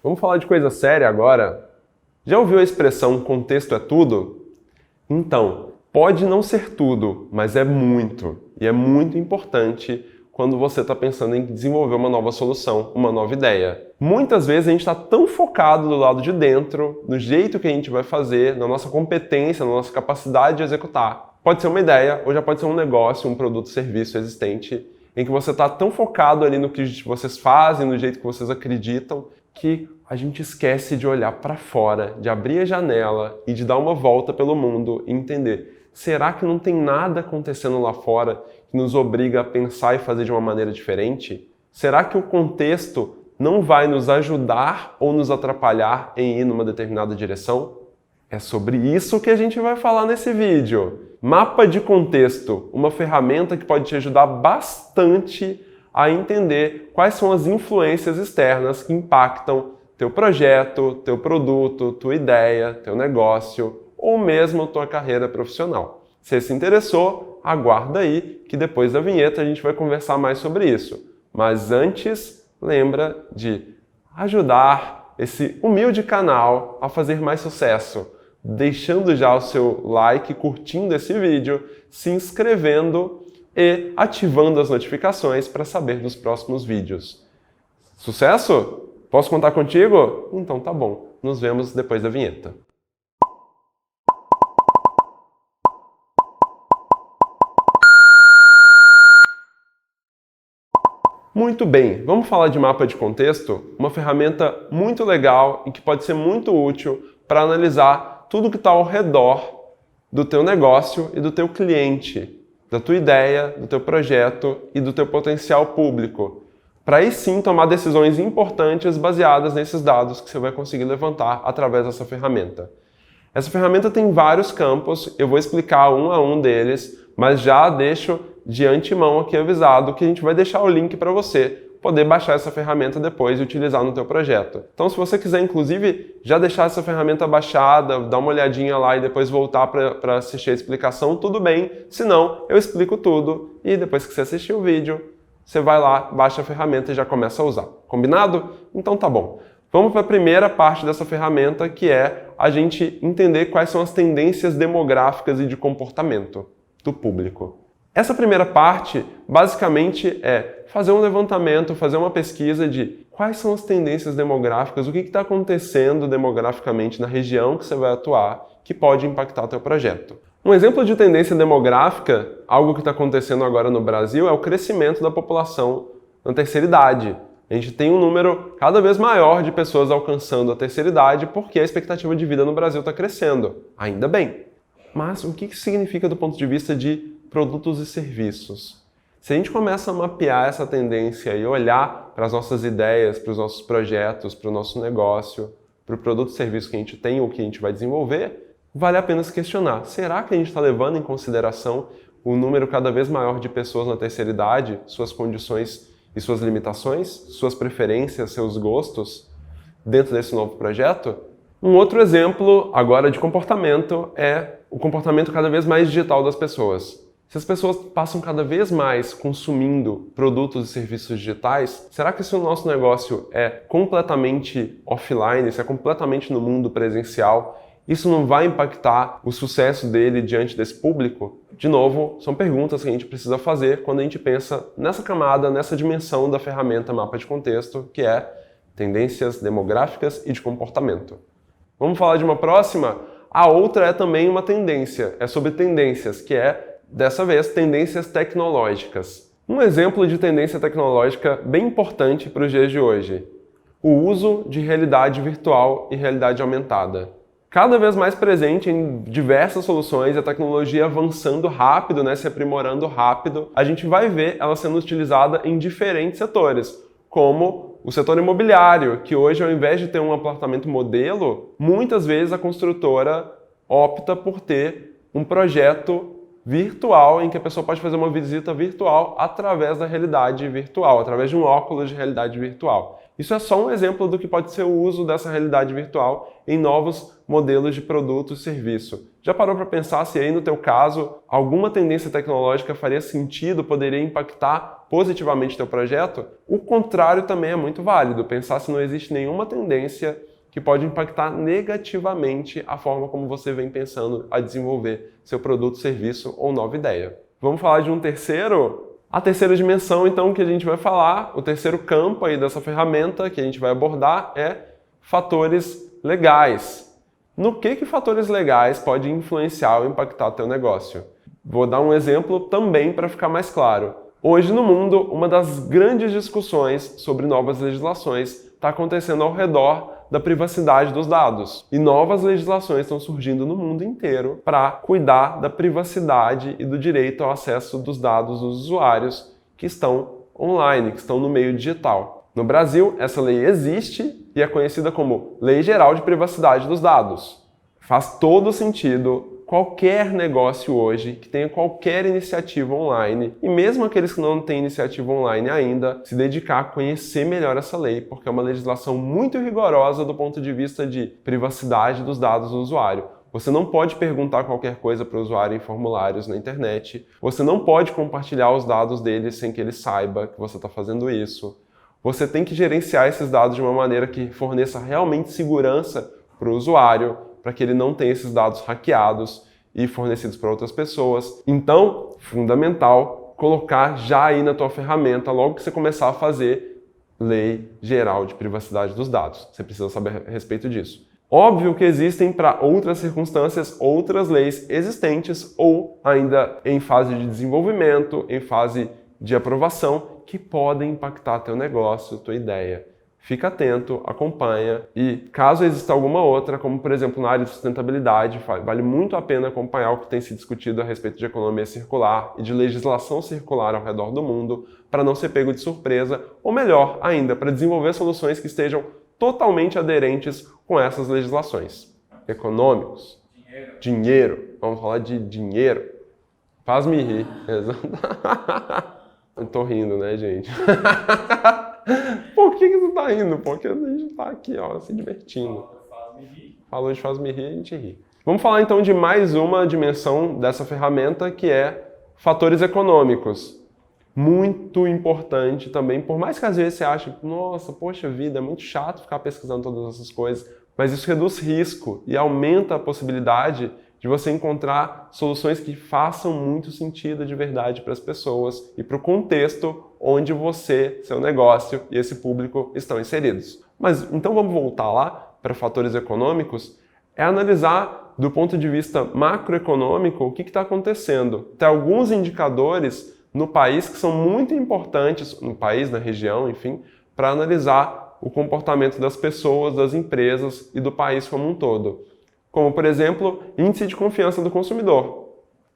Vamos falar de coisa séria agora? Já ouviu a expressão contexto é tudo? Então, pode não ser tudo, mas é muito. E é muito importante quando você está pensando em desenvolver uma nova solução, uma nova ideia. Muitas vezes a gente está tão focado do lado de dentro, no jeito que a gente vai fazer, na nossa competência, na nossa capacidade de executar. Pode ser uma ideia, ou já pode ser um negócio, um produto, serviço existente, em que você está tão focado ali no que vocês fazem, no jeito que vocês acreditam, que a gente esquece de olhar para fora, de abrir a janela e de dar uma volta pelo mundo e entender: será que não tem nada acontecendo lá fora que nos obriga a pensar e fazer de uma maneira diferente? Será que o contexto não vai nos ajudar ou nos atrapalhar em ir numa determinada direção? É sobre isso que a gente vai falar nesse vídeo. Mapa de contexto, uma ferramenta que pode te ajudar bastante a entender quais são as influências externas que impactam teu projeto, teu produto, tua ideia, teu negócio ou mesmo tua carreira profissional. Se se interessou, aguarda aí que depois da vinheta a gente vai conversar mais sobre isso. Mas antes, lembra de ajudar esse humilde canal a fazer mais sucesso, deixando já o seu like, curtindo esse vídeo, se inscrevendo e ativando as notificações para saber dos próximos vídeos. Sucesso? Posso contar contigo? Então tá bom. Nos vemos depois da vinheta. Muito bem, vamos falar de mapa de contexto? Uma ferramenta muito legal e que pode ser muito útil para analisar tudo que está ao redor do teu negócio e do teu cliente, da tua ideia, do teu projeto e do teu potencial público, para aí sim tomar decisões importantes baseadas nesses dados que você vai conseguir levantar através dessa ferramenta. Essa ferramenta tem vários campos, eu vou explicar um a um deles, mas já deixo de antemão aqui avisado que a gente vai deixar o link para você poder baixar essa ferramenta depois e utilizar no teu projeto. Então, se você quiser, inclusive, já deixar essa ferramenta baixada, dar uma olhadinha lá e depois voltar para assistir a explicação, tudo bem. Se não, eu explico tudo e depois que você assistir o vídeo, você vai lá, baixa a ferramenta e já começa a usar. Combinado? Então tá bom. Vamos para a primeira parte dessa ferramenta, que é a gente entender quais são as tendências demográficas e de comportamento do público. Essa primeira parte, basicamente, é fazer um levantamento, fazer uma pesquisa de quais são as tendências demográficas, o que está acontecendo demograficamente na região que você vai atuar, que pode impactar o teu projeto. Um exemplo de tendência demográfica, algo que está acontecendo agora no Brasil, é o crescimento da população na terceira idade. A gente tem um número cada vez maior de pessoas alcançando a terceira idade porque a expectativa de vida no Brasil está crescendo. Ainda bem. Mas o que isso significa do ponto de vista de produtos e serviços? Se a gente começa a mapear essa tendência e olhar para as nossas ideias, para os nossos projetos, para o nosso negócio, para o produto e serviço que a gente tem ou que a gente vai desenvolver, vale a pena se questionar. Será que a gente está levando em consideração o número cada vez maior de pessoas na terceira idade, suas condições e suas limitações, suas preferências, seus gostos dentro desse novo projeto? Um outro exemplo agora de comportamento é o comportamento cada vez mais digital das pessoas. Se as pessoas passam cada vez mais consumindo produtos e serviços digitais, será que se o nosso negócio é completamente offline, se é completamente no mundo presencial, isso não vai impactar o sucesso dele diante desse público? De novo, são perguntas que a gente precisa fazer quando a gente pensa nessa camada, nessa dimensão da ferramenta Mapa de Contexto, que é tendências demográficas e de comportamento. Vamos falar de uma próxima? A outra é também uma tendência, é sobre tendências, que é, dessa vez, tendências tecnológicas. Um exemplo de tendência tecnológica bem importante para os dias de hoje: o uso de realidade virtual e realidade aumentada. Cada vez mais presente em diversas soluções, a tecnologia avançando rápido, se aprimorando rápido, a gente vai ver ela sendo utilizada em diferentes setores, como o setor imobiliário, que hoje, ao invés de ter um apartamento modelo, muitas vezes a construtora opta por ter um projeto virtual em que a pessoa pode fazer uma visita virtual através da realidade virtual, através de um óculos de realidade virtual. Isso é só um exemplo do que pode ser o uso dessa realidade virtual em novos modelos de produto e serviço. Já parou para pensar se aí no teu caso alguma tendência tecnológica faria sentido, poderia impactar positivamente teu projeto, o contrário também é muito válido. Pensar se não existe nenhuma tendência que pode impactar negativamente a forma como você vem pensando a desenvolver seu produto, serviço ou nova ideia. Vamos falar de um terceiro? A terceira dimensão, então, que a gente vai falar, o terceiro campo aí dessa ferramenta que a gente vai abordar é fatores legais. No que fatores legais podem influenciar ou impactar teu negócio? Vou dar um exemplo também para ficar mais claro. Hoje no mundo, uma das grandes discussões sobre novas legislações está acontecendo ao redor da privacidade dos dados. E novas legislações estão surgindo no mundo inteiro para cuidar da privacidade e do direito ao acesso dos dados dos usuários que estão online, que estão no meio digital. No Brasil, essa lei existe e é conhecida como Lei Geral de Privacidade dos Dados. Faz todo sentido qualquer negócio hoje que tenha qualquer iniciativa online, e mesmo aqueles que não têm iniciativa online ainda, se dedicar a conhecer melhor essa lei, porque é uma legislação muito rigorosa do ponto de vista de privacidade dos dados do usuário. Você não pode perguntar qualquer coisa para o usuário em formulários na internet, você não pode compartilhar os dados dele sem que ele saiba que você está fazendo isso. Você tem que gerenciar esses dados de uma maneira que forneça realmente segurança para o usuário, para que ele não tenha esses dados hackeados e fornecidos para outras pessoas. Então, fundamental colocar já aí na tua ferramenta, logo que você começar a fazer Lei Geral de Privacidade dos Dados. Você precisa saber a respeito disso. Óbvio que existem para outras circunstâncias outras leis existentes ou ainda em fase de desenvolvimento, em fase de aprovação, que podem impactar teu negócio, tua ideia. Fica atento, acompanha e caso exista alguma outra, como por exemplo na área de sustentabilidade, vale muito a pena acompanhar o que tem se discutido a respeito de economia circular e de legislação circular ao redor do mundo para não ser pego de surpresa, ou melhor ainda, para desenvolver soluções que estejam totalmente aderentes com essas legislações. Econômicos, dinheiro, vamos falar de dinheiro. Faz-me rir. Eu tô rindo, né, gente? Por que você tá rindo? Porque a gente tá aqui, ó, se divertindo. Falou de faz-me rir, a gente ri. Vamos falar então de mais uma dimensão dessa ferramenta, que é fatores econômicos. Muito importante também, por mais que às vezes você ache, nossa, poxa vida, é muito chato ficar pesquisando todas essas coisas, mas isso reduz risco e aumenta a possibilidade de você encontrar soluções que façam muito sentido de verdade para as pessoas e para o contexto onde você, seu negócio e esse público estão inseridos. Mas então vamos voltar lá para fatores econômicos, é analisar do ponto de vista macroeconômico o que está acontecendo. Tem alguns indicadores no país que são muito importantes, no país, na região, enfim, para analisar o comportamento das pessoas, das empresas e do país como um todo. Como, por exemplo, índice de confiança do consumidor.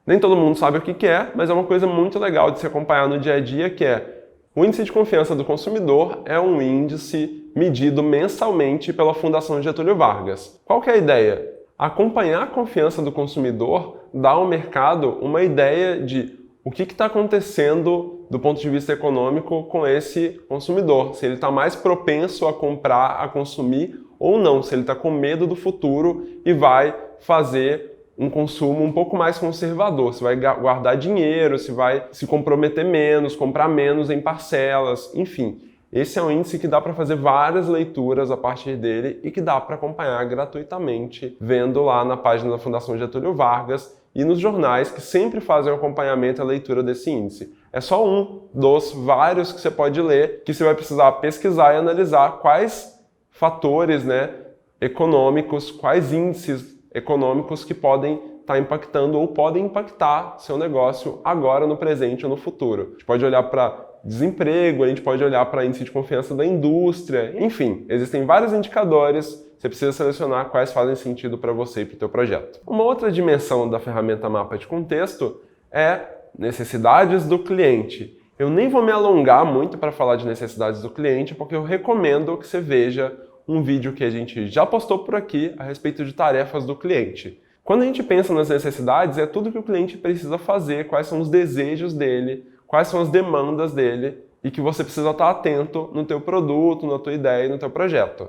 Nem todo mundo sabe o que é, mas é uma coisa muito legal de se acompanhar no dia a dia, que é o índice de confiança do consumidor é um índice medido mensalmente pela Fundação Getúlio Vargas. Qual que é a ideia? Acompanhar a confiança do consumidor dá ao mercado uma ideia de o que está acontecendo do ponto de vista econômico com esse consumidor. Se ele está mais propenso a comprar, a consumir ou não, se ele está com medo do futuro e vai fazer um consumo um pouco mais conservador, se vai guardar dinheiro, se vai se comprometer menos, comprar menos em parcelas, enfim. Esse é um índice que dá para fazer várias leituras a partir dele e que dá para acompanhar gratuitamente, vendo lá na página da Fundação Getúlio Vargas e nos jornais que sempre fazem o acompanhamento e a leitura desse índice. É só um dos vários que você pode ler, que você vai precisar pesquisar e analisar quais fatores, econômicos, quais índices econômicos que podem estar impactando ou podem impactar seu negócio agora, no presente ou no futuro. A gente pode olhar para desemprego, a gente pode olhar para índice de confiança da indústria, enfim, existem vários indicadores, você precisa selecionar quais fazem sentido para você e para o teu projeto. Uma outra dimensão da ferramenta Mapa de Contexto é necessidades do cliente. Eu nem vou me alongar muito para falar de necessidades do cliente, porque eu recomendo que você veja um vídeo que a gente já postou por aqui a respeito de tarefas do cliente. Quando a gente pensa nas necessidades, é tudo que o cliente precisa fazer, quais são os desejos dele, quais são as demandas dele e que você precisa estar atento no teu produto, na tua ideia e no teu projeto.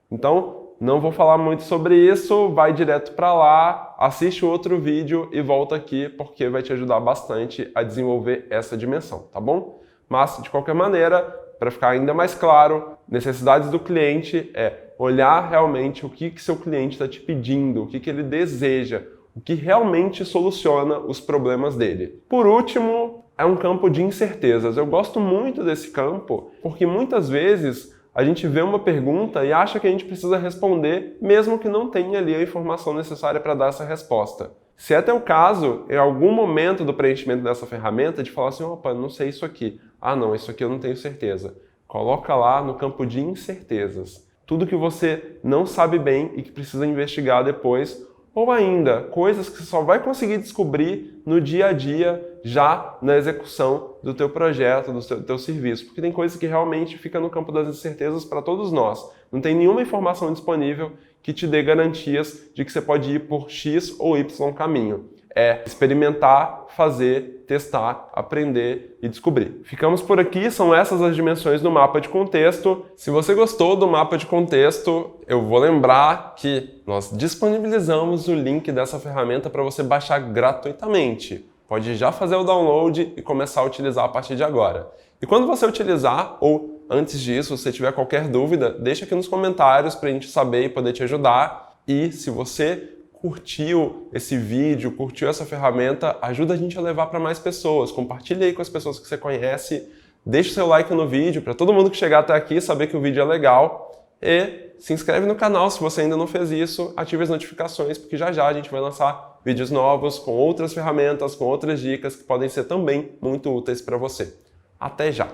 Então, não vou falar muito sobre isso, vai direto para lá, assiste outro vídeo e volta aqui porque vai te ajudar bastante a desenvolver essa dimensão, tá bom? Mas, de qualquer maneira, para ficar ainda mais claro, necessidades do cliente é olhar realmente o que seu cliente está te pedindo, o que ele deseja, o que realmente soluciona os problemas dele. Por último, é um campo de incertezas. Eu gosto muito desse campo porque muitas vezes a gente vê uma pergunta e acha que a gente precisa responder, mesmo que não tenha ali a informação necessária para dar essa resposta. Se é teu caso, em algum momento do preenchimento dessa ferramenta, de falar assim, opa, não sei isso aqui. Ah, não, isso aqui eu não tenho certeza. Coloca lá no campo de incertezas. Tudo que você não sabe bem e que precisa investigar depois, ou ainda, coisas que você só vai conseguir descobrir no dia a dia, já na execução do teu projeto, do teu serviço. Porque tem coisas que realmente ficam no campo das incertezas para todos nós. Não tem nenhuma informação disponível que te dê garantias de que você pode ir por X ou Y caminho. É experimentar, fazer, testar, aprender e descobrir. Ficamos por aqui, são essas as dimensões do mapa de contexto. Se você gostou do mapa de contexto, eu vou lembrar que nós disponibilizamos o link dessa ferramenta para você baixar gratuitamente. Pode já fazer o download e começar a utilizar a partir de agora. E quando você utilizar, ou antes disso, se você tiver qualquer dúvida, deixa aqui nos comentários para a gente saber e poder te ajudar. E se você curtiu esse vídeo, curtiu essa ferramenta, ajuda a gente a levar para mais pessoas. Compartilha aí com as pessoas que você conhece, deixa o seu like no vídeo para todo mundo que chegar até aqui saber que o vídeo é legal e se inscreve no canal se você ainda não fez isso, ative as notificações porque já já a gente vai lançar vídeos novos com outras ferramentas, com outras dicas que podem ser também muito úteis para você. Até já!